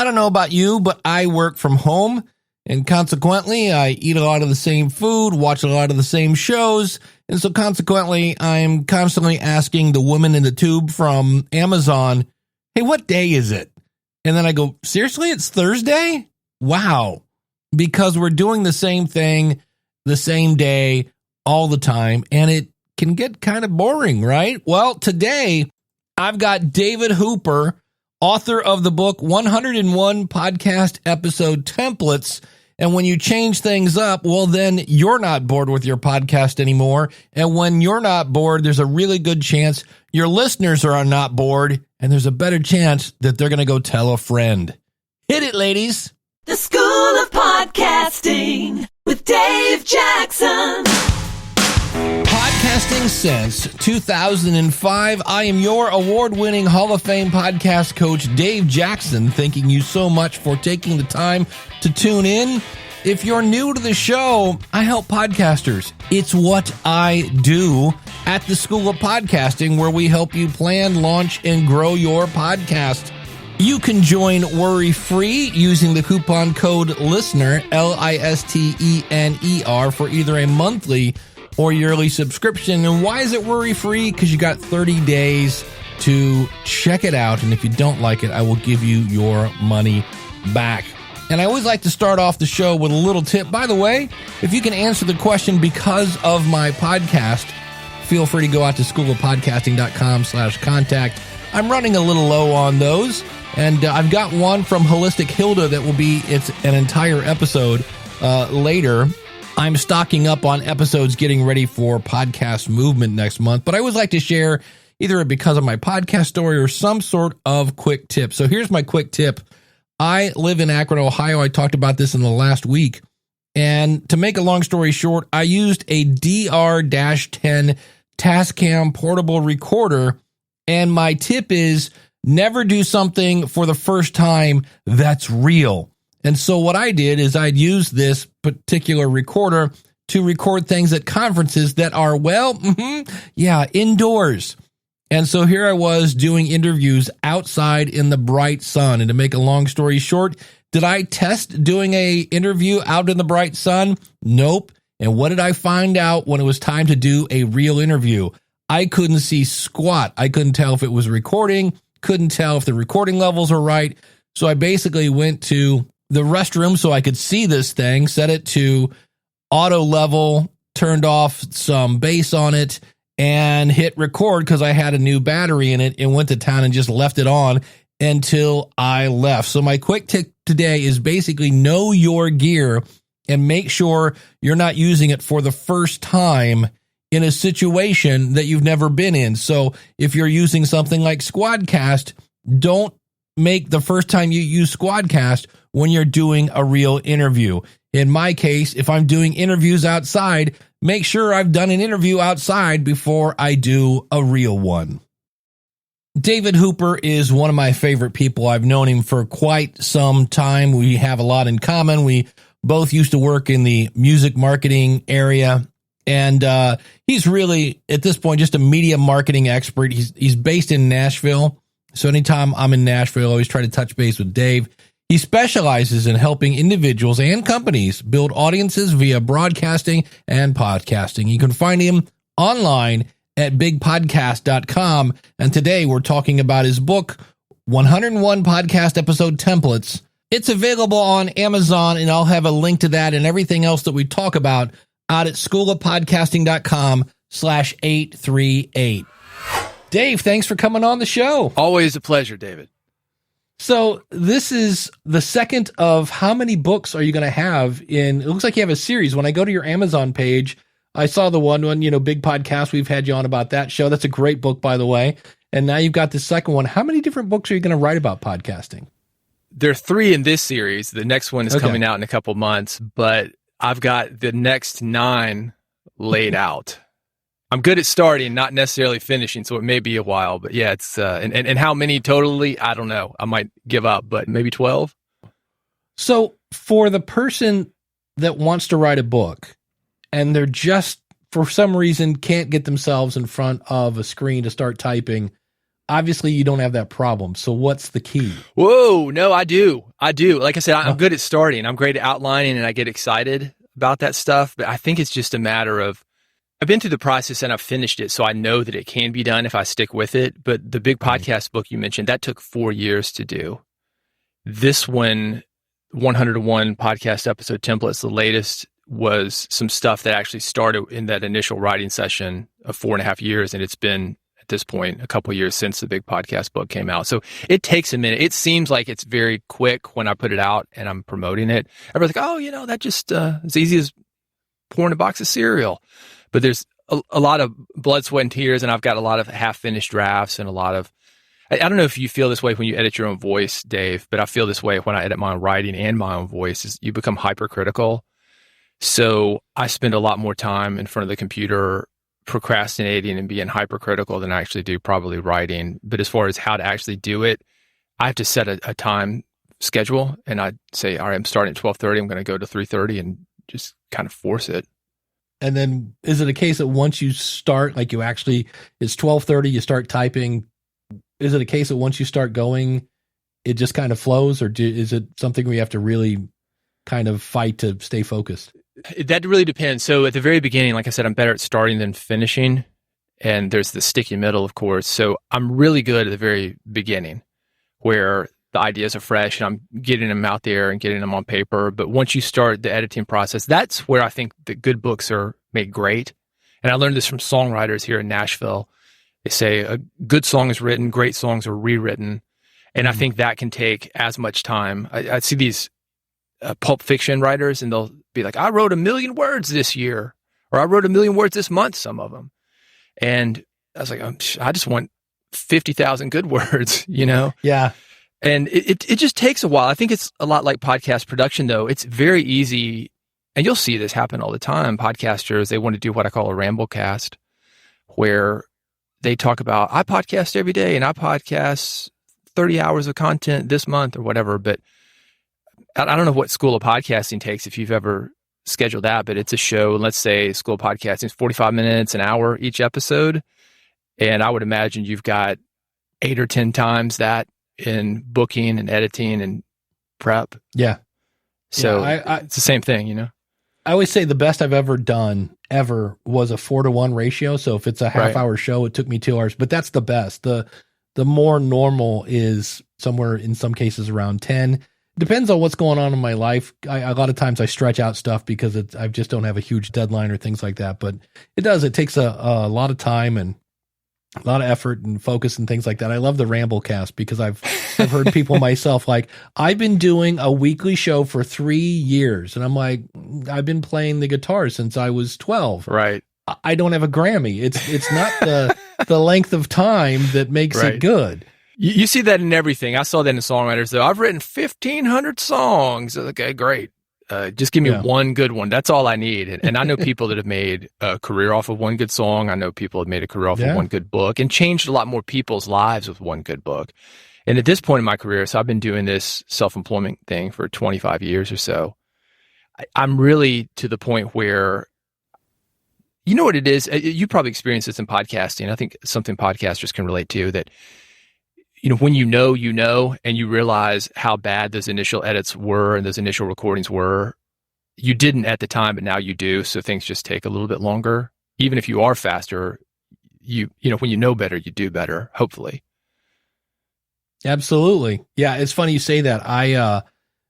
I don't know about you, but I work from home, and consequently, I eat a lot of the same food, watch a lot of the same shows, and so consequently, I'm constantly asking the woman in the tube from Amazon, hey, what day is it? And then I go, seriously, it's Thursday? Wow. Because we're doing the same thing, the same day, all the time, and it can get kind of boring, right? Well, today, I've got David Hooper, author of the book 101 Podcast Episode Templates. And when you change things up, well, then you're not bored with your podcast anymore. And when you're not bored, there's a really good chance your listeners are not bored. And there's a better chance that they're going to go tell a friend. Hit it, ladies. The School of Podcasting with Dave Jackson. Podcasting since 2005. I am your award-winning Hall of Fame podcast coach, Dave Jackson, thanking you so much for taking the time to tune in. If you're new to the show, I help podcasters. It's what I do at the School of Podcasting, where we help you plan, launch, and grow your podcast. You can join worry-free using the coupon code LISTENER, LISTENER, for either a monthly or yearly subscription. And why is it worry-free? Because you got 30 days to check it out. And if you don't like it, I will give you your money back. And I always like to start off the show with a little tip. By the way, if you can answer the question because of my podcast, feel free to go out to schoolofpodcasting.com/contact. I'm running a little low on those. And I've got one from Holistic Hilda that will be an entire episode later. I'm stocking up on episodes getting ready for Podcast Movement next month, but I always like to share either because of my podcast story or some sort of quick tip. So here's my quick tip. I live in Akron, Ohio. I talked about this in the last week. And to make a long story short, I used a DR-10 Tascam portable recorder. And my tip is never do something for the first time that's real. And so what I did is I'd use this particular recorder to record things at conferences that are, indoors. And so here I was doing interviews outside in the bright sun. And to make a long story short, did I test doing a interview out in the bright sun? Nope. And what did I find out when it was time to do a real interview? I couldn't see squat. I couldn't tell if it was recording, couldn't tell if the recording levels were right. So I basically went to the restroom so I could see this thing, set it to auto level, turned off some bass on it, and hit record because I had a new battery in it, and went to town and just left it on until I left. So my quick tip today is basically know your gear and make sure you're not using it for the first time in a situation that you've never been in. So if you're using something like SquadCast, don't make the first time you use SquadCast when you're doing a real interview. In my case, if I'm doing interviews outside, make sure I've done an interview outside before I do a real one. David Hooper is one of my favorite people. I've known him for quite some time. We have a lot in common. We both used to work in the music marketing area. And he's really, at this point, just a media marketing expert. He's based in Nashville. So anytime I'm in Nashville, I always try to touch base with Dave. He specializes in helping individuals and companies build audiences via broadcasting and podcasting. You can find him online at bigpodcast.com. And today we're talking about his book, 101 Podcast Episode Templates. It's available on Amazon, and I'll have a link to that and everything else that we talk about out at schoolofpodcasting.com/838. Dave, thanks for coming on the show. Always a pleasure, David. So this is the second of how many books are you going to have in? It looks like you have a series. When I go to your Amazon page, I saw the one, Big Podcast. We've had you on about that show. That's a great book, by the way. And now you've got the second one. How many different books are you going to write about podcasting? There are 3 in this series. The next one is coming out in a couple months, but I've got the next 9 laid out. I'm good at starting, not necessarily finishing, so it may be a while. But yeah, it's and how many totally? I don't know. I might give up, but maybe 12. So for the person that wants to write a book and they're just, for some reason, can't get themselves in front of a screen to start typing, obviously you don't have that problem. So what's the key? Whoa, no, I do. I do. Like I said, I'm good at starting. I'm great at outlining, and I get excited about that stuff. But I think it's just a matter of, I've been through the process and I've finished it, so I know that it can be done if I stick with it. But the big podcast book you mentioned, that took 4 years to do. This one, 101 podcast episode templates, the latest was some stuff that actually started in that initial writing session of 4.5 years. And it's been, at this point, a couple of years since the big podcast book came out. So it takes a minute. It seems like it's very quick when I put it out and I'm promoting it. Everybody's like, oh, that just as easy as pouring a box of cereal. But there's a lot of blood, sweat, and tears. And I've got a lot of half-finished drafts and a lot of, I don't know if you feel this way when you edit your own voice, Dave, but I feel this way when I edit my own writing and my own voice, is you become hypercritical. So I spend a lot more time in front of the computer procrastinating and being hypercritical than I actually do probably writing. But as far as how to actually do it, I have to set a time schedule, and I say, all right, I'm starting at 12:30. I'm going to go to 3:30 and just kind of force it. And then is it a case that once you start, like you actually, it's 12:30, you start typing. Is it a case that once you start going, it just kind of flows, or is it something where you have to really kind of fight to stay focused? That really depends. So at the very beginning, like I said, I'm better at starting than finishing. And there's the sticky middle, of course. So I'm really good at the very beginning where the ideas are fresh and I'm getting them out there and getting them on paper. But once you start the editing process, that's where I think the good books are made great. And I learned this from songwriters here in Nashville. They say a good song is written, great songs are rewritten. And I think that can take as much time. I see these pulp fiction writers, and they'll be like, I wrote 1 million words this year, or I wrote 1 million words this month, some of them. And I was like, I just want 50,000 good words, Yeah. And it just takes a while. I think it's a lot like podcast production, though. It's very easy, and you'll see this happen all the time. Podcasters, they want to do what I call a ramblecast, where they talk about, I podcast every day, and I podcast 30 hours of content this month or whatever. But I don't know what School of Podcasting takes, if you've ever scheduled that, but it's a show. Let's say School of Podcasting is 45 minutes, an hour each episode. And I would imagine you've got 8 or 10 times that in booking and editing and prep. Yeah. So it's the same thing, I always say the best I've ever done was a 4-to-1 ratio. So if it's a half-hour show, it took me 2 hours, but that's the best. The more normal is somewhere in some cases around 10. Depends on what's going on in my life. A lot of times I stretch out stuff because I just don't have a huge deadline or things like that. But it takes a lot of time and a lot of effort and focus and things like that. I love the Ramblecast because I've heard people myself like, I've been doing a weekly show for 3 years. And I'm like, I've been playing the guitar since I was 12. Right. I don't have a Grammy. It's not the length of time that makes it good. You see that in everything. I saw that in songwriters, though. I've written 1,500 songs. Okay, great. Just give me one good one. That's all I need. And I know people that have made a career off of one good song. I know people have made a career off of one good book and changed a lot more people's lives with one good book. And at this point in my career, so I've been doing this self-employment thing for 25 years or so. I'm really to the point where, you know what it is? You probably experienced this in podcasting. I think something podcasters can relate to, that when you know, and you realize how bad those initial edits were and those initial recordings were. You didn't at the time, but now you do. So things just take a little bit longer. Even if you are faster, when you know better, you do better, hopefully. Absolutely. Yeah, it's funny you say that. I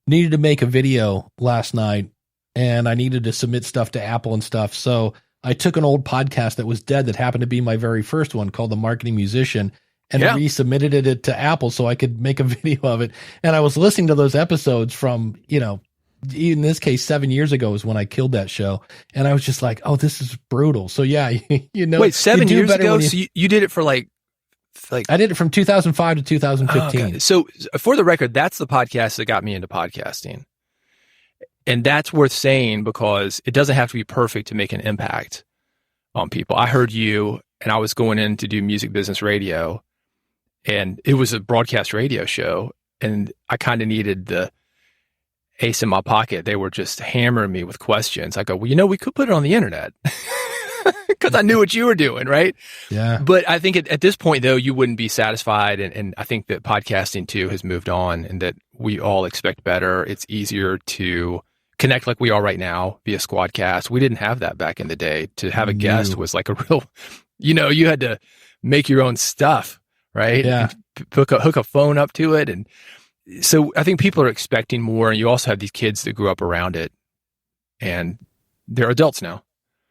needed to make a video last night, and I needed to submit stuff to Apple and stuff. So I took an old podcast that was dead that happened to be my very first one, called The Marketing Musician, and resubmitted it to Apple so I could make a video of it. And I was listening to those episodes from, in this case, 7 years ago is when I killed that show. And I was just like, oh, this is brutal. So yeah, Wait, 7 years ago? So you did it for like I did it from 2005 to 2015. Okay. So for the record, that's the podcast that got me into podcasting. And that's worth saying because it doesn't have to be perfect to make an impact on people. I heard you, and I was going in to do music business radio, and it was a broadcast radio show, and I kind of needed the ace in my pocket. They were just hammering me with questions. I go, well, we could put it on the internet. because I knew what you were doing, right? Yeah. But I think at this point, though, you wouldn't be satisfied. And I think that podcasting, too, has moved on and that we all expect better. It's easier to connect like we are right now via SquadCast. We didn't have that back in the day. To have a guest was like a real, you had to make your own stuff, right? Yeah. Hook a phone up to it. And so I think people are expecting more. And you also have these kids that grew up around it and they're adults now.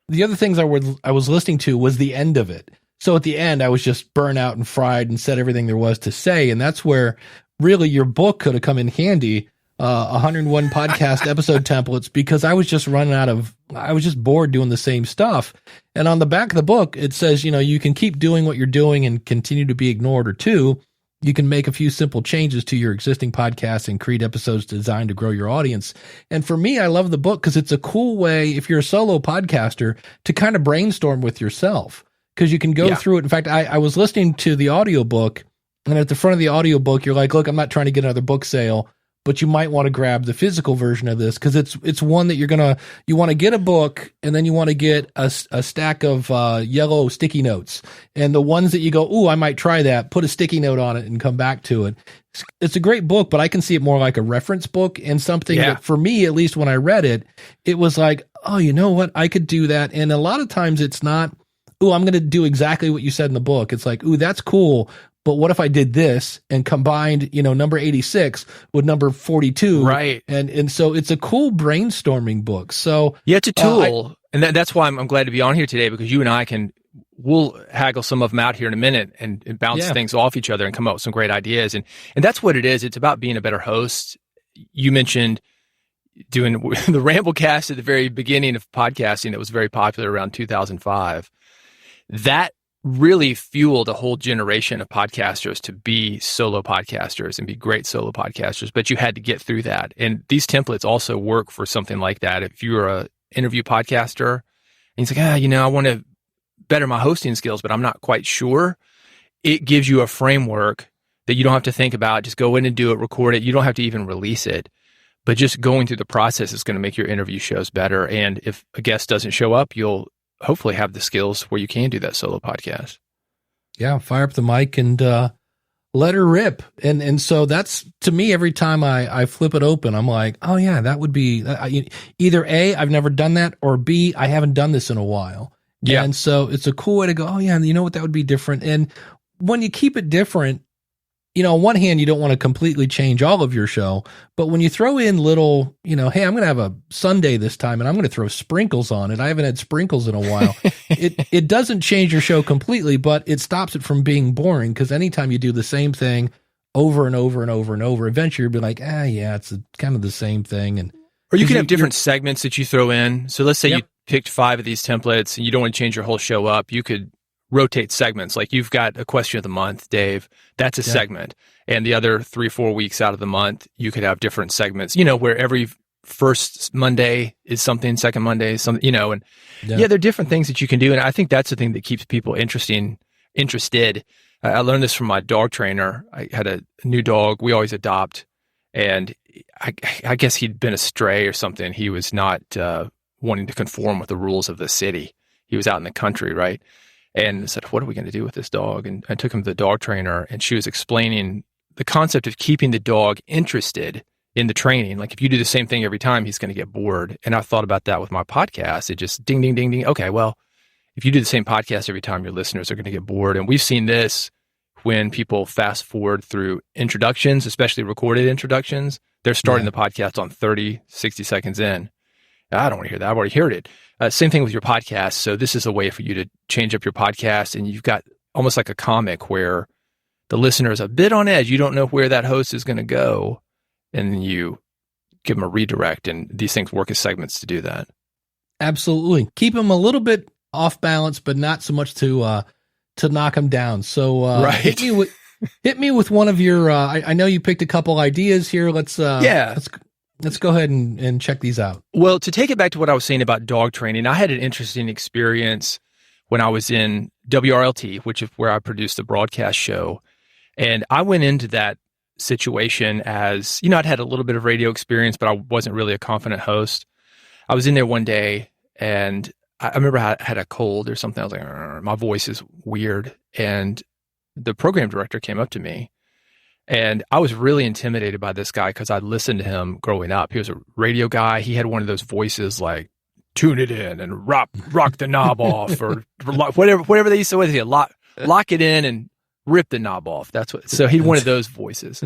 The other things I was listening to was the end of it. So at the end, I was just burnt out and fried and said everything there was to say. And that's where really your book could have come in handy, 101 podcast episode templates, because I was just I was just bored doing the same stuff. And on the back of the book, it says, you can keep doing what you're doing and continue to be ignored, or two, you can make a few simple changes to your existing podcast and create episodes designed to grow your audience. And for me, I love the book because it's a cool way, if you're a solo podcaster, to kind of brainstorm with yourself, because you can go through it. In fact, I was listening to the audiobook, and at the front of the audiobook, you're like, look, I'm not trying to get another book sale, but you might want to grab the physical version of this because it's one that you want to get a book, and then you want to get a stack of yellow sticky notes, and the ones that you go, ooh, I might try that, put a sticky note on it and come back to it. It's a great book, but I can see it more like a reference book and something that for me, at least when I read it, it was like, oh, you know what? I could do that. And a lot of times it's not, ooh, I'm going to do exactly what you said in the book. It's like, ooh, that's cool. But what if I did this and combined, number 86 with number 42? Right. And so it's a cool brainstorming book. So it's a tool. And that's why I'm glad to be on here today, because you and I we'll haggle some of them out here in a minute and bounce things off each other and come up with some great ideas. And that's what it is. It's about being a better host. You mentioned doing the Ramblecast at the very beginning of podcasting that was very popular around 2005. That really fueled a whole generation of podcasters to be solo podcasters and be great solo podcasters, but you had to get through that. And these templates also work for something like that. If you're a interview podcaster and it's like, I want to better my hosting skills, but I'm not quite sure. It gives you a framework that you don't have to think about. Just go in and do it, record it. You don't have to even release it, but just going through the process is going to make your interview shows better. And if a guest doesn't show up, you'll hopefully have the skills where you can do that solo podcast. Yeah, fire up the mic and let her rip. And so that's, to me, every time I flip it open, I'm like, oh yeah, that would be either A, I've never done that, or B, I haven't done this in a while. Yeah. And so it's a cool way to go, oh yeah, you know what, that would be different. And when you keep it different, on one hand, you don't want to completely change all of your show, but when you throw in little, hey, I'm going to have a Sunday this time and I'm going to throw sprinkles on it. I haven't had sprinkles in a while. It doesn't change your show completely, but it stops it from being boring, because anytime you do the same thing over and over and over and over, eventually you'll be like, it's kind of the same thing. Or you can have different segments that you throw in. So let's say you picked 5 of these templates and you don't want to change your whole show up. You could rotate segments. Like you've got a question of the month, Dave, that's a segment. And the other 3-4 weeks out of the month, you could have different segments, where every first Monday is something, second Monday is something, and there are different things that you can do. And I think that's the thing that keeps people interested. I learned this from my dog trainer. I had a new dog we always adopt, and I guess he'd been astray or something. He was not wanting to conform with the rules of the city. He was out in the country, right? And I said, what are we going to do with this dog? And I took him to the dog trainer, and she was explaining the concept of keeping the dog interested in the training. Like if you do the same thing every time, he's going to get bored. And I thought about that with my podcast. It just ding, ding, ding, ding. Okay, well, if you do the same podcast every time, your listeners are going to get bored. And we've seen this when people fast forward through introductions, especially recorded introductions. They're starting the podcast on 30, 60 seconds in. I don't want to hear that. I've already heard it. Same thing with your podcast. So this is a way for you to change up your podcast, and you've got almost like a comic where the listener is a bit on edge. You don't know where that host is going to go, and then you give them a redirect, and these things work as segments to do that. Absolutely. Keep them a little bit off balance, but not so much to knock them down. So hit me with one of your, I know you picked a couple ideas here. Let's go ahead and check these out. Well, to take it back to what I was saying about dog training, I had an interesting experience when I was in WRLT, which is where I produced the broadcast show. And I went into that situation as, I'd had a little bit of radio experience, but I wasn't really a confident host. I was in there one day and I remember I had a cold or something. I was like, my voice is weird. And the program director came up to me, and I was really intimidated by this guy because I'd listened to him growing up. He was a radio guy. He had one of those voices like, tune it in and rock the knob off, or whatever they used to say, lock it in and rip the knob off. That's what. So he had one of those voices.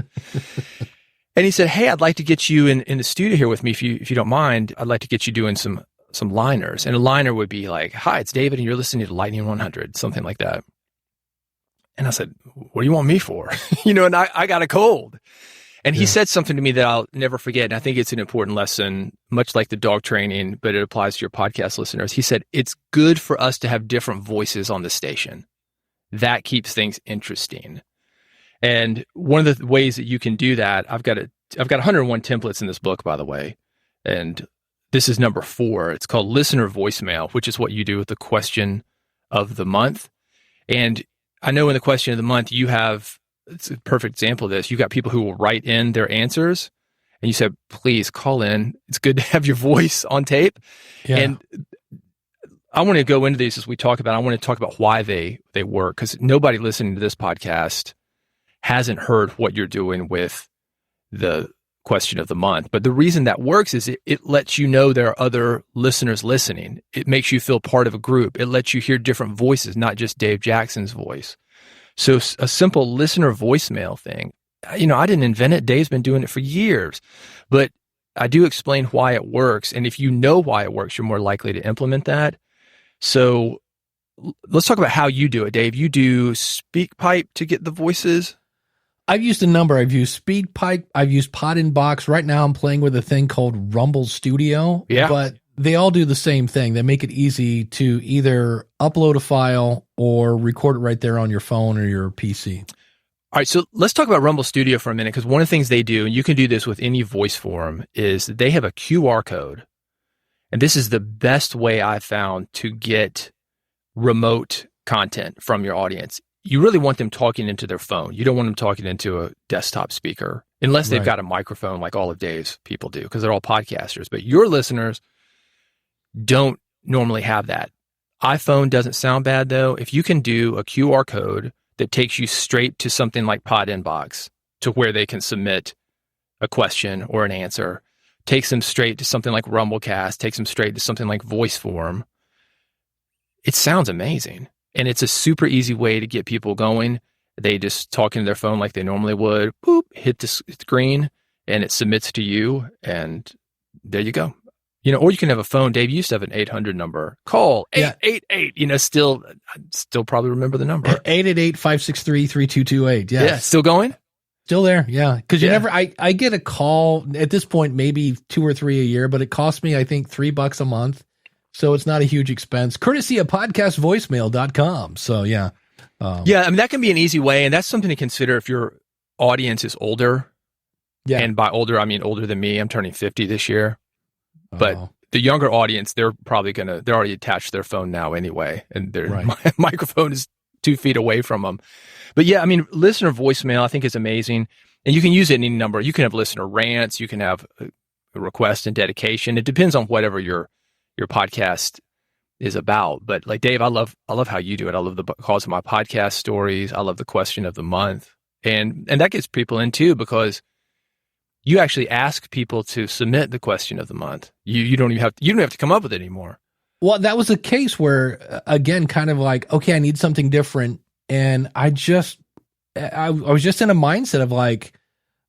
And he said, hey, I'd like to get you in the studio here with me if you don't mind. I'd like to get you doing some liners. And a liner would be like, hi, it's David, and you're listening to Lightning 100, something like that. And I said, what do you want me for? And I got a cold. And he said something to me that I'll never forget. And I think it's an important lesson, much like the dog training, but it applies to your podcast listeners. He said, it's good for us to have different voices on the station. That keeps things interesting. And one of the ways that you can do that, I've got 101 templates in this book, by the way. And this is number 4. It's called Listener Voicemail, which is what you do with the question of the month. And I know in the question of the month, it's a perfect example of this. You got people who will write in their answers, and you said, please call in. It's good to have your voice on tape. Yeah. And I want to go into these as we talk about. I want to talk about why they work, because nobody listening to this podcast hasn't heard what you're doing with the question of the month. But the reason that works is it lets you know there are other listeners listening. It makes you feel part of a group. It lets you hear different voices, not just Dave Jackson's voice. So a simple listener voicemail thing, I didn't invent it. Dave's been doing it for years, but I do explain why it works. And if you know why it works, you're more likely to implement that. So let's talk about how you do it, Dave. You do SpeakPipe to get the voices? I've used a number. I've used SpeakPipe. I've used Pod in Box. Right now I'm playing with a thing called Rumble Studio. Yeah. But they all do the same thing. They make it easy to either upload a file or record it right there on your phone or your PC. All right, so let's talk about Rumble Studio for a minute, because one of the things they do, and you can do this with any voice form, is they have a QR code. And this is the best way I've found to get remote content from your audience. You really want them talking into their phone. You don't want them talking into a desktop speaker, unless they've got a microphone like all of Dave's people do, because they're all podcasters. But your listeners don't normally have that. iPhone doesn't sound bad, though. If you can do a QR code that takes you straight to something like Pod Inbox, to where they can submit a question or an answer, takes them straight to something like Rumblecast, takes them straight to something like Voiceform, it sounds amazing. And it's a super easy way to get people going. They just talk into their phone like they normally would, boop, hit the screen, and it submits to you, and there you go. Or you can have a phone. Dave, you used to have an 800 number. Call 888. Still probably remember the number. 888-563-3228. Yes. Yeah, still going? Still there, yeah. Because I get a call at this point, maybe 2 or 3 a year, but it costs me, I think, $3 a month. So it's not a huge expense. Courtesy of podcastvoicemail.com. So yeah. That can be an easy way. And that's something to consider if your audience is older. Yeah. And by older, I mean older than me. I'm turning 50 this year. But the younger audience, they're already attached to their phone now anyway. And their microphone is 2 feet away from them. But yeah, listener voicemail, I think, is amazing. And you can use it in any number. You can have listener rants. You can have a request and dedication. It depends on whatever your podcast is about. But like Dave, I love how you do it. I love the calls of my podcast stories. I love the question of the month. And that gets people in too, because you actually ask people to submit the question of the month. You don't have to come up with it anymore. Well, that was a case where, again, kind of like, okay, I need something different. And I was just in a mindset of like,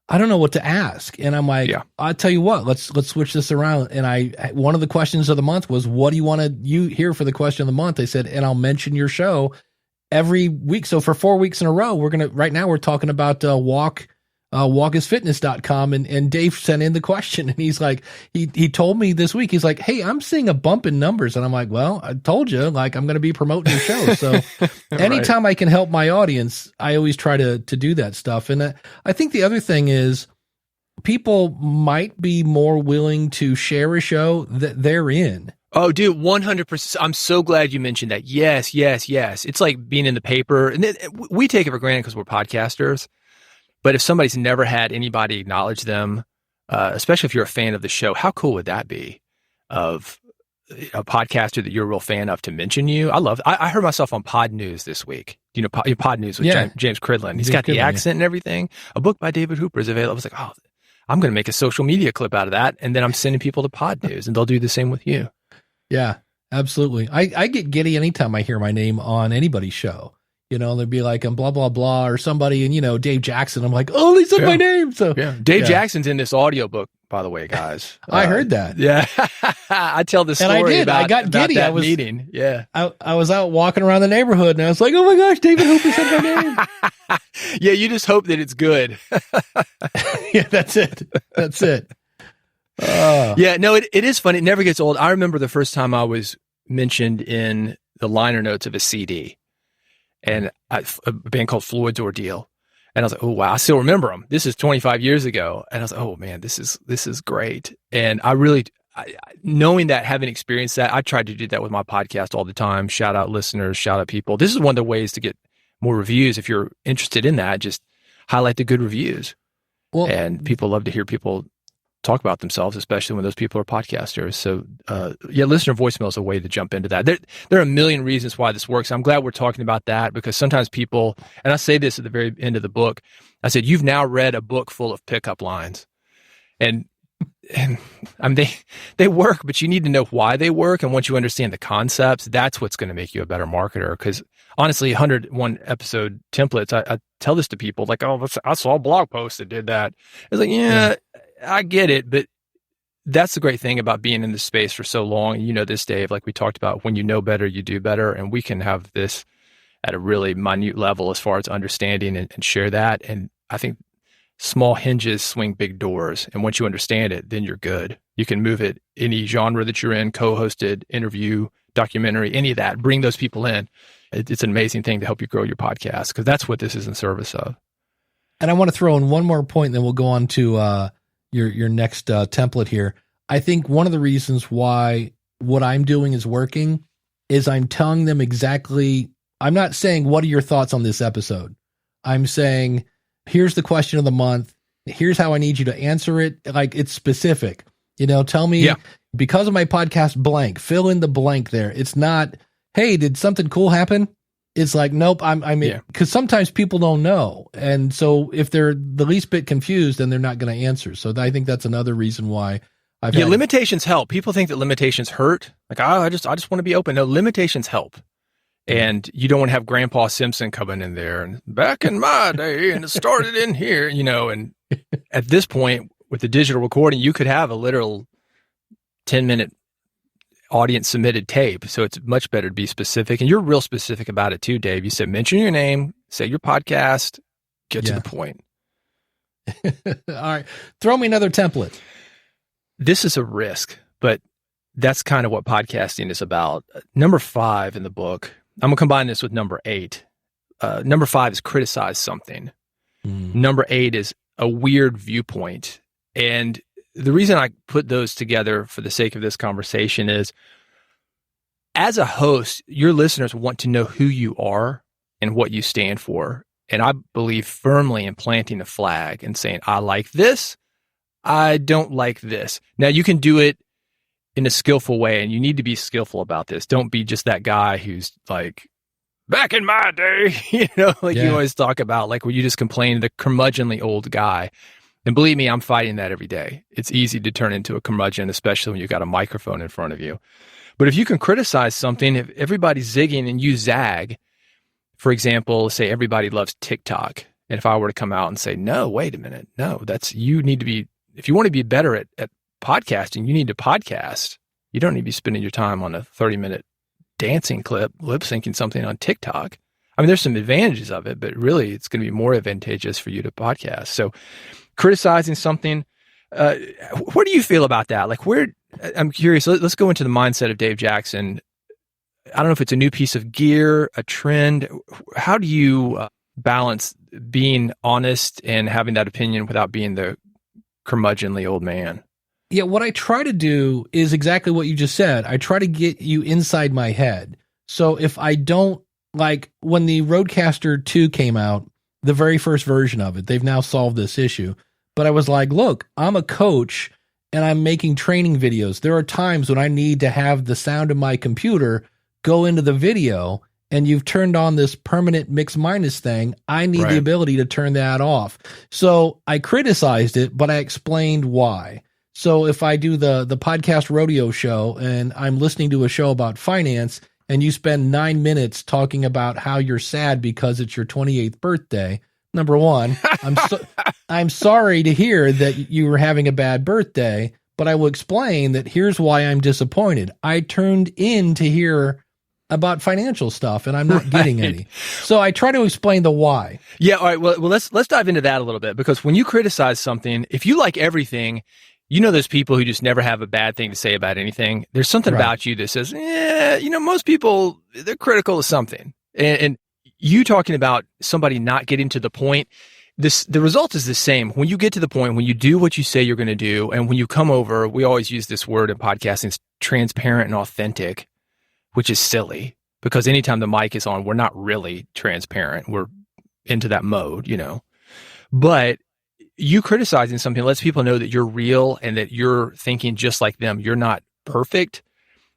I don't know what to ask. And I'm like, I'll tell you what, let's switch this around. And one of the questions of the month was, what do you want to hear for the question of the month? I said, and I'll mention your show every week. So for 4 weeks in a row, right now we're talking about walkisfitness.com. And Dave sent in the question, and he's like, he told me this week, he's like, hey, I'm seeing a bump in numbers. And I'm like, well, I told you, like, I'm going to be promoting your show. So anytime I can help my audience, I always try to do that stuff. And I think the other thing is, people might be more willing to share a show that they're in. Oh, dude, 100%. I'm so glad you mentioned that. Yes. It's like being in the paper. And we take it for granted because we're podcasters. But if somebody's never had anybody acknowledge them, especially if you're a fan of the show, how cool would that be? a podcaster that you're a real fan of to mention you. I heard myself on Pod News this week. You know, Pod News with James Cridland. He's got the accent and everything. A book by David Hooper is available. I was like, oh, I'm going to make a social media clip out of that. And then I'm sending people to Pod News, and they'll do the same with you. Yeah, absolutely. I get giddy anytime I hear my name on anybody's show. You know, they'd be like, I'm blah, blah, blah, or somebody, and, you know, Dave Jackson. I'm like, oh, they said my name. So Dave Jackson's in this audiobook, by the way, guys. I heard that. Yeah. I tell the story and I did. about, I got giddy. that meeting. Yeah. I was out walking around the neighborhood, and I was like, oh my gosh, David Hooper said my name. Yeah, you just hope that it's good. Yeah, that's it. That's it. Yeah, no, it is funny. It never gets old. I remember the first time I was mentioned in the liner notes of a CD. And a band called Floyd's Ordeal. And I was like, oh, wow, I still remember them. This is 25 years ago. And I was like, oh, man, this is great. And I really, knowing that, having experienced that, I tried to do that with my podcast all the time. Shout out listeners, shout out people. This is one of the ways to get more reviews. If you're interested in that, just highlight the good reviews. Well, and people love to hear people talk about themselves, especially when those people are podcasters. So, listener voicemail is a way to jump into that. There are a million reasons why this works. I'm glad we're talking about that, because sometimes people, and I say this at the very end of the book, I said, you've now read a book full of pickup lines. And I mean, they work, but you need to know why they work. And once you understand the concepts, that's what's going to make you a better marketer. Because honestly, 101 episode templates, I tell this to people like, oh, I saw a blog post that did that. It's like, yeah. I get it, but that's the great thing about being in this space for so long. You know this, Dave, like we talked about, when you know better, you do better. And we can have this at a really minute level as far as understanding and share that. And I think small hinges swing big doors. And once you understand it, then you're good. You can move it any genre that you're in, co-hosted, interview, documentary, any of that. Bring those people in. It's an amazing thing to help you grow your podcast, because that's what this is in service of. And I want to throw in one more point, then we'll go on to your next template here. I think one of the reasons why what I'm doing is working is I'm telling them exactly, I'm not saying, what are your thoughts on this episode? I'm saying, here's the question of the month. Here's how I need you to answer it. Like, it's specific, you know, tell me because of my podcast blank, fill in the blank there. It's not, hey, did something cool happen? It's like, nope, I'm because sometimes people don't know. And so if they're the least bit confused, then they're not going to answer. So I think that's another reason why limitations help. People think that limitations hurt. Like, I just want to be open. No, limitations help. And you don't want to have Grandpa Simpson coming in there and back in my day, and it started in here, you know, and at this point with the digital recording, you could have a literal 10-minute audience submitted tape. So it's much better to be specific. And you're real specific about it too, Dave. You said, mention your name, say your podcast, get to the point. All right. Throw me another template. This is a risk, but that's kind of what podcasting is about. Number 5 in the book, I'm going to combine this with number 8. Number 5 is criticize something. Number 8 is a weird viewpoint. And the reason I put those together for the sake of this conversation is, as a host, your listeners want to know who you are and what you stand for. And I believe firmly in planting a flag and saying, I like this, I don't like this. Now, you can do it in a skillful way, and you need to be skillful about this. Don't be just that guy who's like, back in my day, you know, like you always talk about, like where you just complain, the curmudgeonly old guy. And believe me, I'm fighting that every day. It's easy to turn into a curmudgeon, especially when you've got a microphone in front of you. But if you can criticize something, if everybody's zigging and you zag, for example, say everybody loves TikTok. And if I were to come out and say, no, wait a minute, no, you need to be, if you want to be better at podcasting, you need to podcast. You don't need to be spending your time on a 30-minute dancing clip, lip syncing something on TikTok. I mean, there's some advantages of it, but really it's going to be more advantageous for you to podcast. So criticizing something, where do you feel about that? Like, I'm curious, let's go into the mindset of Dave Jackson. I don't know if it's a new piece of gear, a trend. How do you balance being honest and having that opinion without being the curmudgeonly old man? Yeah, what I try to do is exactly what you just said. I try to get you inside my head. So if I don't, like when the Rodecaster 2 came out, the very first version of it, they've now solved this issue. But I was like, look, I'm a coach and I'm making training videos. There are times when I need to have the sound of my computer go into the video, and you've turned on this permanent mix minus thing. I need the ability to turn that off. So I criticized it, but I explained why. So if I do the podcast rodeo show and I'm listening to a show about finance, and you spend 9 minutes talking about how you're sad because it's your 28th birthday, number one, I'm sorry to hear that you were having a bad birthday, but I will explain that here's why I'm disappointed. I tuned in to hear about financial stuff, and I'm not getting any. So I try to explain the why. Yeah. All right. Well, let's dive into that a little bit, because when you criticize something, if you like everything, you know, those people who just never have a bad thing to say about anything. There's something about you that says, most people, they're critical of something. And you talking about somebody not getting to the point, the result is the same. When you get to the point, when you do what you say you're going to do, and when you come over, we always use this word in podcasting, it's transparent and authentic, which is silly, because anytime the mic is on, we're not really transparent. We're into that mode, but you criticizing something lets people know that you're real and that you're thinking just like them. You're not perfect.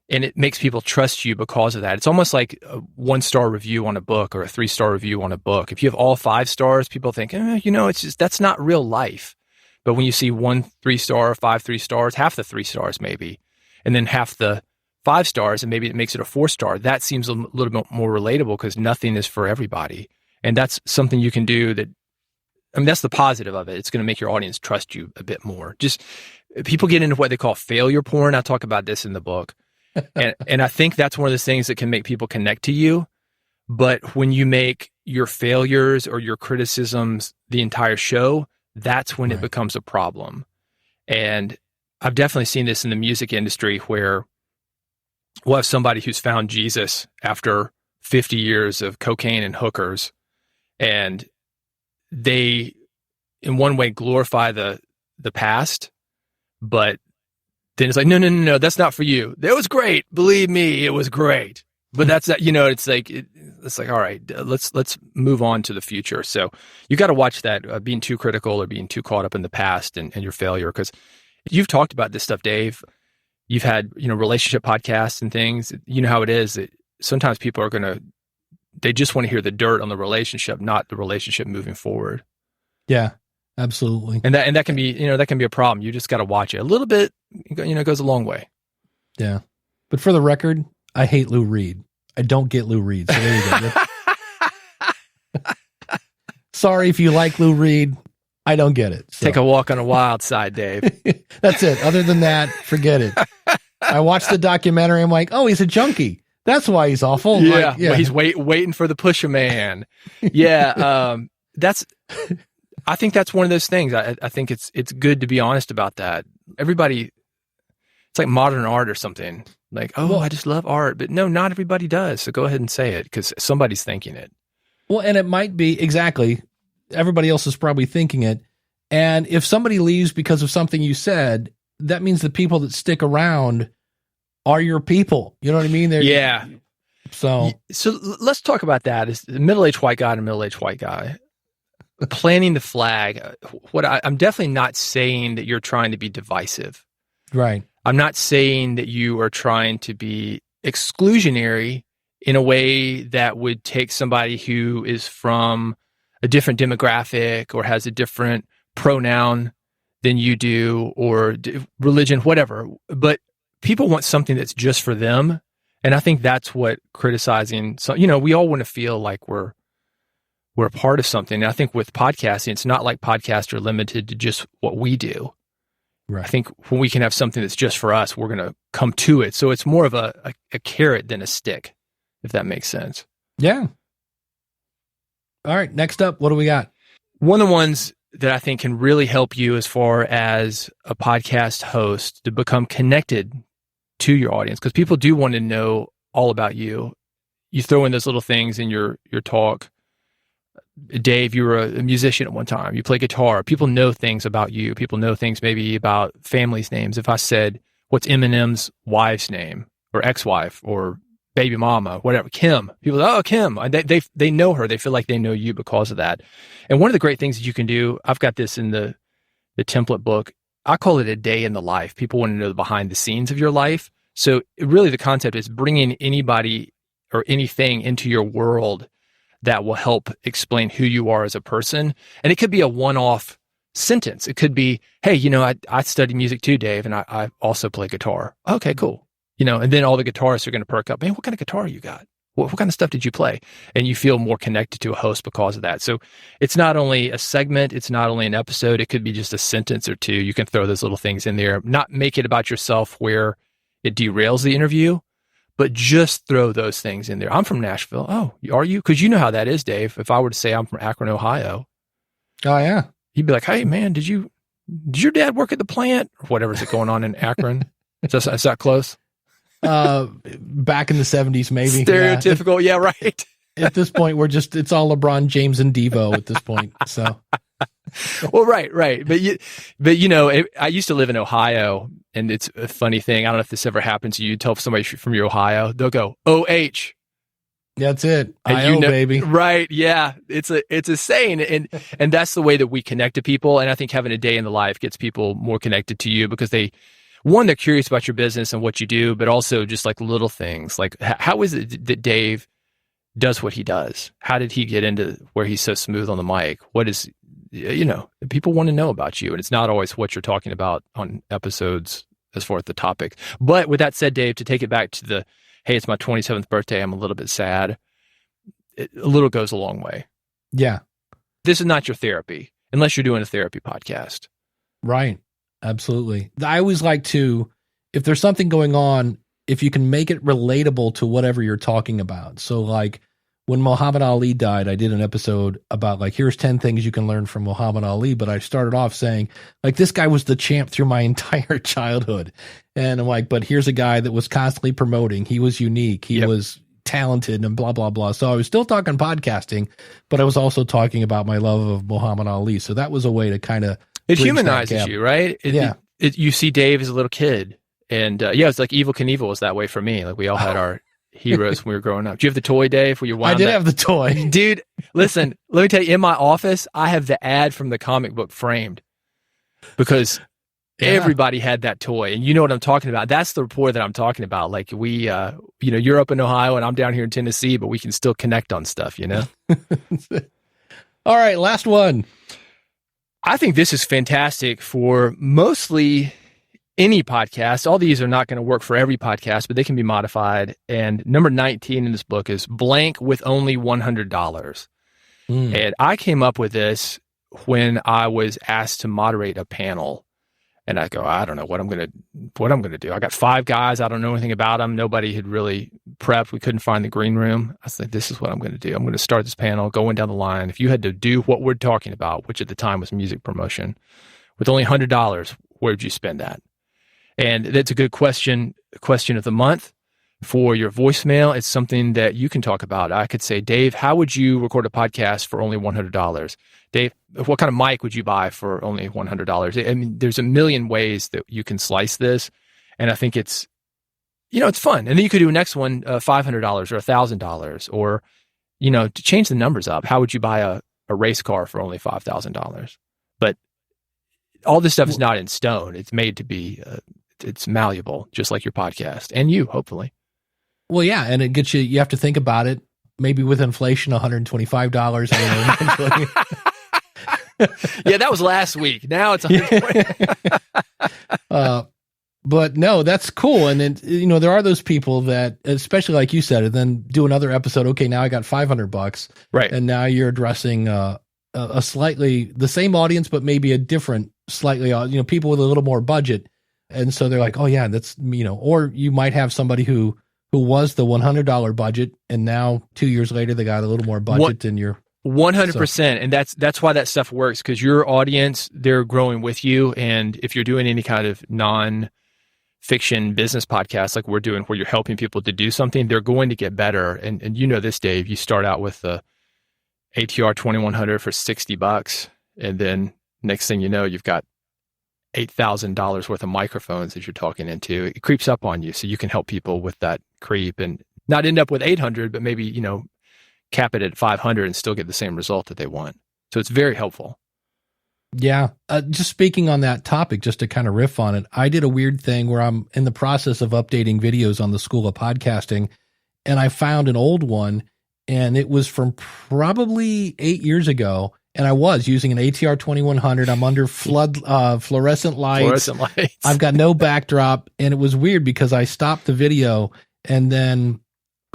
And it makes people trust you because of that. It's almost like a 1-star review on a book or a 3-star review on a book. If you have all 5 stars, people think, it's just, that's not real life. But when you see 1 3-star, 5 3 stars, half the 3 stars maybe, and then half the 5 stars, and maybe it makes it a 4-star, that seems a little bit more relatable, because nothing is for everybody. And that's something you can do that's the positive of it. It's going to make your audience trust you a bit more. Just people get into what they call failure porn. I talk about this in the book. And I think that's one of those things that can make people connect to you. But when you make your failures or your criticisms the entire show, that's when it becomes a problem. And I've definitely seen this in the music industry, where we'll have somebody who's found Jesus after 50 years of cocaine and hookers, and they, in one way, glorify the past, but then it's like, no, that's not for you. That was great. Believe me, it was great. But that's that, it's like, all right, let's move on to the future. So you got to watch that, being too critical or being too caught up in the past and your failure. Because you've talked about this stuff, Dave. You've had, relationship podcasts and things. You know how it is that sometimes people they just want to hear the dirt on the relationship, not the relationship moving forward. Yeah, absolutely. And that can be, that can be a problem. You just got to watch it a little bit. It goes a long way. Yeah. But for the record, I hate Lou Reed. I don't get Lou Reed. So there you go. Sorry if you like Lou Reed. I don't get it. So. Take a walk on a wild side, Dave. That's it. Other than that, forget it. I watched the documentary. I'm like, oh, he's a junkie. That's why he's awful. Yeah. Like, yeah. Well, he's waiting for the pusher man. Yeah. I think that's one of those things. I think it's good to be honest about that. Everybody, it's like modern art or something. Like, I just love art. But no, not everybody does. So go ahead and say it, because somebody's thinking it. Well, and it might be exactly. Everybody else is probably thinking it. And if somebody leaves because of something you said, that means the people that stick around are your people. You know what I mean? Yeah. So let's talk about that. Is the middle-aged white guy and a middle-aged white guy planting the flag. I'm definitely not saying that you're trying to be divisive. Right. I'm not saying that you are trying to be exclusionary in a way that would take somebody who is from a different demographic or has a different pronoun than you do, or religion, whatever. But people want something that's just for them. And I think that's what criticizing. So, we all want to feel like we're a part of something. And I think with podcasting, it's not like podcasts are limited to just what we do. Right. I think when we can have something that's just for us, we're going to come to it. So it's more of a carrot than a stick, if that makes sense. Yeah. All right. Next up, what do we got? One of the ones that I think can really help you as far as a podcast host to become connected to your audience, because people do want to know all about you. You throw in those little things in your talk. Dave, you were a musician at one time. You play guitar. People know things about you. People know things maybe about families' names. If I said, what's Eminem's wife's name, or ex-wife, or baby mama, whatever, Kim. People go, oh, Kim. They know her. They feel like they know you because of that. And one of the great things that you can do, I've got this in the template book, I call it a day in the life. People want to know the behind the scenes of your life. So really the concept is bringing anybody or anything into your world that will help explain who you are as a person. And it could be a one-off sentence. It could be, hey, I study music too, Dave, and I also play guitar. Okay, cool. And then all the guitarists are going to perk up. Man, what kind of guitar you got? What kind of stuff did you play? And you feel more connected to a host because of that. So it's not only a segment, it's not only an episode, it could be just a sentence or two. You can throw those little things in there, not make it about yourself where it derails the interview, but just throw those things in there. I'm from Nashville. Oh, are you? Because you know how that is, Dave. If I were to say I'm from Akron, Ohio. Oh, yeah. You'd be like, hey, man, did your dad work at the plant? Or whatever's going on in Akron. Is that close? Back in the 70s, maybe. Stereotypical. Yeah, right. At this point, it's all LeBron James and Devo at this point. So, well, right. But I used to live in Ohio, and it's a funny thing. I don't know if this ever happens to you. Tell somebody from your Ohio, they'll go OH. That's it. I-O, baby. Right. Yeah. It's a saying. And that's the way that we connect to people. And I think having a day in the life gets people more connected to you because they're curious about your business and what you do, but also just like little things. Like, how is it that Dave does what he does? How did he get into where he's so smooth on the mic? What is, people want to know about you. And it's not always what you're talking about on episodes as far as the topic. But with that said, Dave, to take it back to hey, it's my 27th birthday, I'm a little bit sad. A little goes a long way. Yeah. This is not your therapy, unless you're doing a therapy podcast. Right. Absolutely. I always like to, if there's something going on, if you can make it relatable to whatever you're talking about. So like when Muhammad Ali died, I did an episode about like, here's 10 things you can learn from Muhammad Ali. But I started off saying like, this guy was the champ through my entire childhood. And I'm like, but here's a guy that was constantly promoting. He was unique. He was talented and blah, blah, blah. So I was still talking podcasting, but I was also talking about my love of Muhammad Ali. So that was a way to kind of, it humanizes you, right? You see Dave as a little kid. And it's like Evel Knievel was that way for me. Like we all had our heroes when we were growing up. Do you have the toy, Dave, where you wound I did have the toy. Dude, listen, let me tell you, in my office, I have the ad from the comic book framed because everybody had that toy. And you know what I'm talking about. That's the rapport that I'm talking about. Like we, you're up in Ohio and I'm down here in Tennessee, but we can still connect on stuff, All right, last one. I think this is fantastic for mostly any podcast. All these are not going to work for every podcast, but they can be modified. And number 19 in this book is blank with only $100. And I came up with this when I was asked to moderate a panel. And I go, I don't know what I'm going to do. I got 5 guys. I don't know anything about them. Nobody had really prepped. We couldn't find the green room. I was like, this is what I'm going to do. I'm going to start this panel, going down the line. If you had to do what we're talking about, which at the time was music promotion, with only $100, where would you spend that? And that's a good question of the month for your voicemail. It's something that you can talk about. I could say, Dave, how would you record a podcast for only $100? Dave, what kind of mic would you buy for only $100? I mean, there's a million ways that you can slice this. And I think it's fun. And then you could do a next one, $500 or $1,000 or, to change the numbers up. How would you buy a race car for only $5,000? But all this stuff is not in stone. It's made to be, it's malleable, just like your podcast and you, hopefully. Well, yeah. And it gets you have to think about it. Maybe with inflation, $125. Yeah, that was last week. Now it's $120. But no, that's cool. And then, there are those people that, especially like you said, and then do another episode. Okay, now I got $500. Right. And now you're addressing a slightly the same audience, but maybe a different, slightly, people with a little more budget. And so they're like, oh yeah, that's, or you might have somebody who was the $100 budget. And now 2 years later, they got a little more budget than your 100%. And that's why that stuff works. Cause your audience, they're growing with you. And if you're doing any kind of non-fiction business podcast, like we're doing, where you're helping people to do something, they're going to get better. And this, Dave, you start out with the ATR 2100 for $60. And then next thing you know, you've got $8,000 worth of microphones that you're talking into. It creeps up on you. So you can help people with that creep and not end up with 800, but maybe, cap it at 500 and still get the same result that they want. So it's very helpful. Yeah. Just speaking on that topic, just to kind of riff on it, I did a weird thing where I'm in the process of updating videos on the School of Podcasting, and I found an old one, and it was from probably 8 years ago. And I was using an ATR 2100. I'm under fluorescent lights. I've got no backdrop. And it was weird because I stopped the video and then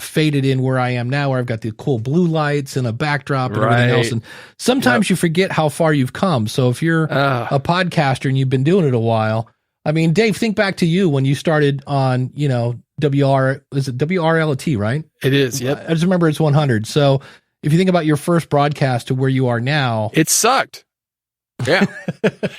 faded in where I am now, where I've got the cool blue lights and a backdrop and everything else. And sometimes you forget how far you've come. So if you're a podcaster and you've been doing it a while, I mean, Dave, think back to you when you started on, is it WRLT, right? It is. Yep. I just remember it's 100. So if you think about your first broadcast to where you are now, it sucked. Yeah,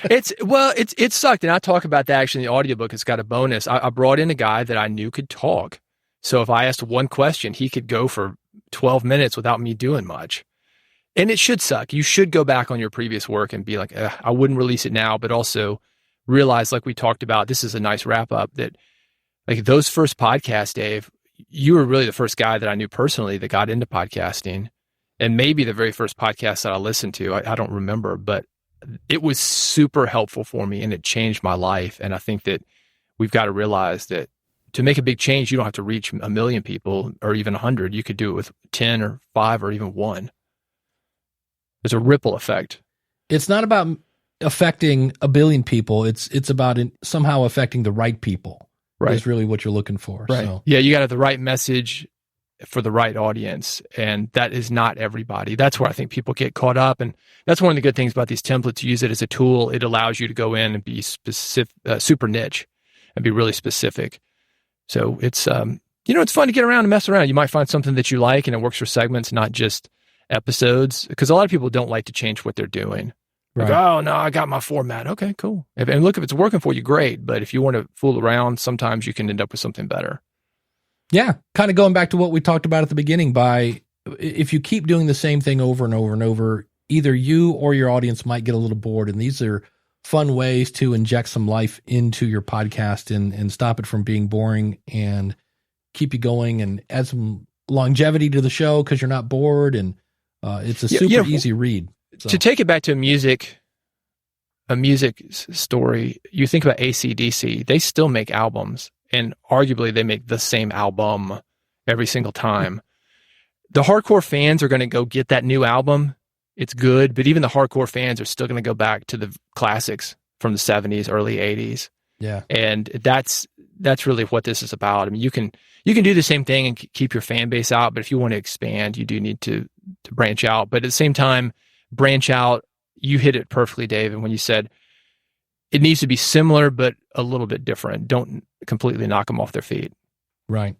it sucked. And I talk about that actually in the audiobook. It's got a bonus. I brought in a guy that I knew could talk. So if I asked one question, he could go for 12 minutes without me doing much. And it should suck. You should go back on your previous work and be like, I wouldn't release it now, but also realize, like we talked about, this is a nice wrap up, that like those first podcasts, Dave, you were really the first guy that I knew personally that got into podcasting. And maybe the very first podcast that I listened to, I don't remember, but it was super helpful for me and it changed my life. And I think that we've got to realize that to make a big change, you don't have to reach 1 million people or even 100. You could do it with 10 or 5 or even 1. There's a ripple effect. It's not about affecting 1 billion people. It's about somehow affecting the right people. Right. Is really what you're looking for. Right. So. Yeah, you got to have the right message for the right audience. And that is not everybody. That's where I think people get caught up. And that's one of the good things about these templates. You use it as a tool. It allows you to go in and be specific, super niche and be really specific. So it's, it's fun to get around and mess around. You might find something that you like and it works for segments, not just episodes. Because a lot of people don't like to change what they're doing. Right. Like, oh, no, I got my format. Okay, cool. And look, if it's working for you, great. But if you want to fool around, sometimes you can end up with something better. Yeah, kind of going back to what we talked about at the beginning, if you keep doing the same thing over and over and over, either you or your audience might get a little bored. And these are fun ways to inject some life into your podcast and stop it from being boring and keep you going and add some longevity to the show because you're not bored. And it's a super easy read. So. To take it back to a music story, you think about AC/DC, they still make albums. And arguably, they make the same album every single time. The hardcore fans are going to go get that new album. It's good, but even the hardcore fans are still going to go back to the classics from the 70s, early 80s. Yeah. And that's really what this is about. I mean, you can do the same thing and keep your fan base out, but if you want to expand, you do need to branch out. But at the same time, branch out, you hit it perfectly, Dave. And when you said it needs to be similar, but a little bit different, don't completely knock them off their feet. Right.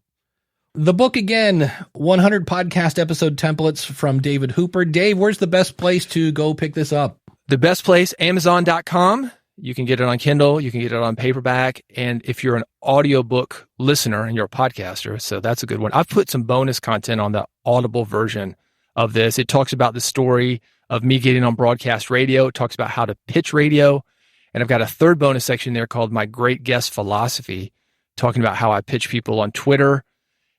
The book again, 100 podcast episode templates from David Hooper. Dave, where's the best place to go pick this up? The best place, Amazon.com. You can get it on Kindle. You can get it on paperback. And if you're an audiobook listener and you're a podcaster, so that's a good one. I've put some bonus content on the Audible version of this. It talks about the story of me getting on broadcast radio. It talks about how to pitch radio. And I've got a third bonus section there called My Great Guest Philosophy, talking about how I pitch people on Twitter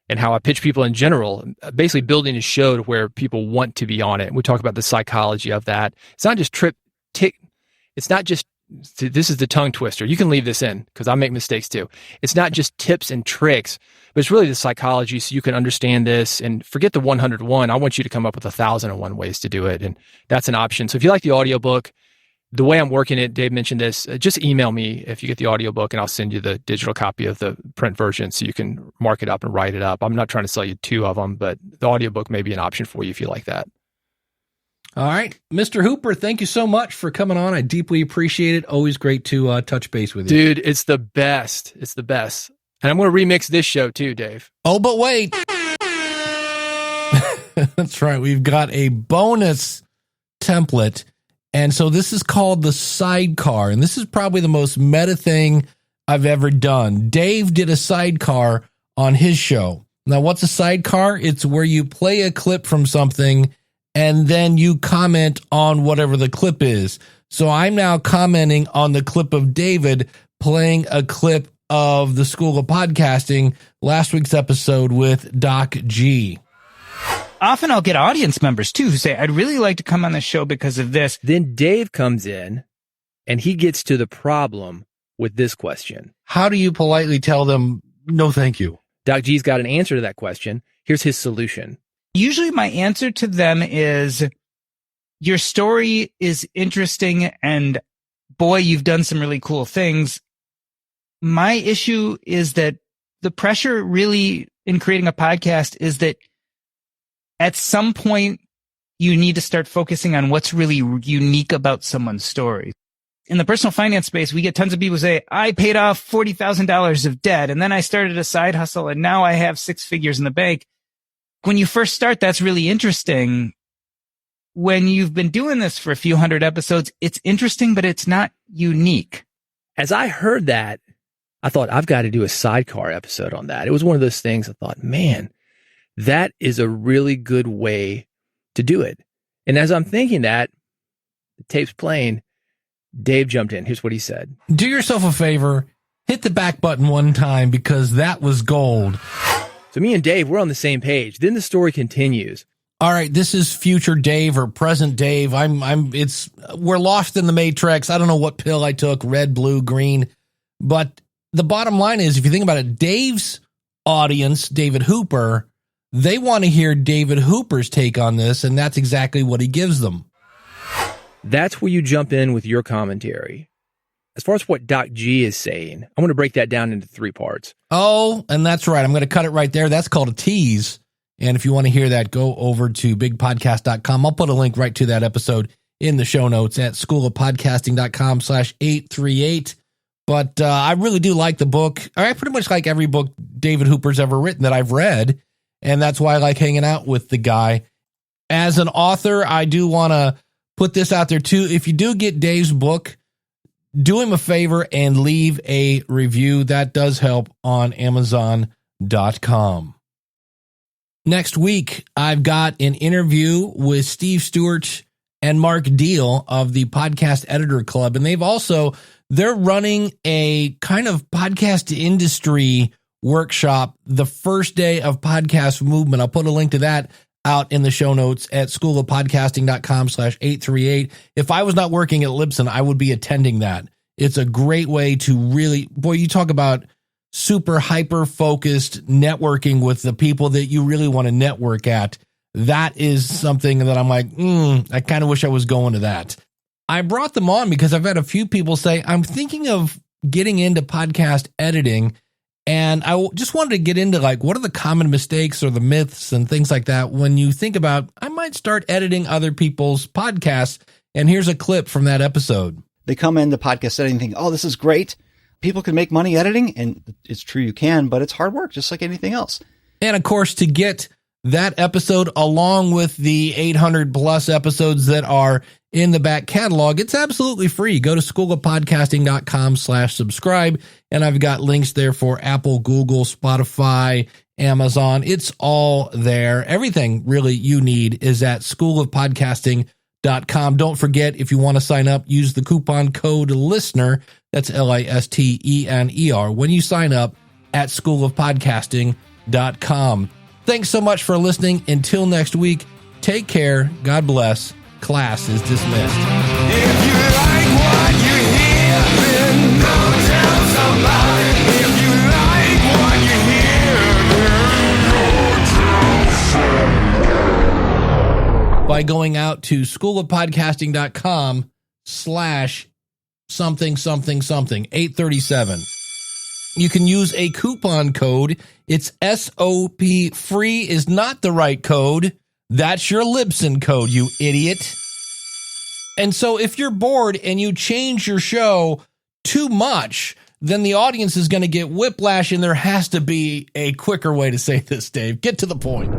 and how I pitch people in general, basically building a show to where people want to be on it. We talk about the psychology of that. It's not just this is the tongue twister. You can leave this in because I make mistakes too. It's not just tips and tricks, but it's really the psychology so you can understand this and forget the 101. I want you to come up with 1,001 ways to do it. And that's an option. So if you like the audiobook, the way I'm working it, Dave mentioned this, just email me if you get the audiobook and I'll send you the digital copy of the print version so you can mark it up and write it up. I'm not trying to sell you 2 of them, but the audiobook may be an option for you if you like that. All right. Mr. Hooper, thank you so much for coming on. I deeply appreciate it. Always great to touch base with you. Dude, it's the best. It's the best. And I'm going to remix this show too, Dave. Oh, but wait. That's right. We've got a bonus template. And so this is called the sidecar. And this is probably the most meta thing I've ever done. Dave did a sidecar on his show. Now, what's a sidecar? It's where you play a clip from something and then you comment on whatever the clip is. So I'm now commenting on the clip of David playing a clip of the School of Podcasting, last week's episode with Doc G. Often I'll get audience members too who say, I'd really like to come on the show because of this. Then Dave comes in And he gets to the problem with this question. How do you politely tell them, no, thank you? Doc G's got an answer to that question. Here's his solution. Usually my answer to them is, your story is interesting and boy, you've done some really cool things. My issue is that the pressure really in creating a podcast is that at some point you need to start focusing on what's really unique about someone's story. In the personal finance space, we get tons of people say, I paid off $40,000 of debt and then I started a side hustle and now I have 6 figures in the bank. When you first start, that's really interesting. When you've been doing this for a few hundred episodes, it's interesting, but it's not unique. As I heard that, I thought, I've got to do a sidecar episode on that. It was one of those things I thought, man, that is a really good way to do it. And as I'm thinking that, the tape's playing, Dave jumped in. Here's what he said. Do yourself a favor, hit the back button one time because that was gold. So me and Dave, we're on the same page. Then the story continues. All right, this is future Dave or present Dave. We're lost in the matrix. I don't know what pill I took, red, blue, green. But the bottom line is, if you think about it, Dave's audience, David Hooper, they want to hear David Hooper's take on this, and that's exactly what he gives them. That's where you jump in with your commentary. As far as what Doc G is saying, I'm going to break that down into 3 parts. Oh, and that's right. I'm going to cut it right there. That's called a tease. And if you want to hear that, go over to bigpodcast.com. I'll put a link right to that episode in the show notes at schoolofpodcasting.com/838. But I really do like the book. I pretty much like every book David Hooper's ever written that I've read. And that's why I like hanging out with the guy. As an author, I do want to put this out there too. If you do get Dave's book, do him a favor and leave a review. That does help on Amazon.com. Next week, I've got an interview with Steve Stewart and Mark Deal of the Podcast Editor Club. And they're running a kind of podcast industry workshop the first day of Podcast Movement. I'll put a link to that out in the show notes at schoolofpodcasting.com/838. If I was not working at Libsyn, I would be attending that. It's a great way to really, you talk about super hyper focused networking with the people that you really want to network at. That is something that I'm like, I kind of wish I was going to that. I brought them on because I've had a few people say, I'm thinking of getting into podcast editing. And I just wanted to get into what are the common mistakes or the myths and things like that when you think about, I might start editing other people's podcasts. And here's a clip from that episode. They come into podcast editing thinking, oh, this is great. People can make money editing. And it's true, you can, but it's hard work, just like anything else. And of course, to get that episode along with the 800 plus episodes that are in the back catalog, it's absolutely free. Go to schoolofpodcasting.com/subscribe. And I've got links there for Apple, Google, Spotify, Amazon. It's all there. Everything really you need is at schoolofpodcasting.com. Don't forget, if you want to sign up, use the coupon code LISTENER. That's LISTENER when you sign up at schoolofpodcasting.com. Thanks so much for listening. Until next week, take care. God bless. Class is dismissed. If you like what you hear, then go tell somebody. If you like what you hear, then go tell somebody. By going out to schoolofpodcasting.com/something 837. You can use a coupon code. It's SOP. Free is not the right code. That's your Libsyn code, you idiot. And so if you're bored and you change your show too much, then the audience is going to get whiplash, and there has to be a quicker way to say this, Dave. Get to the point.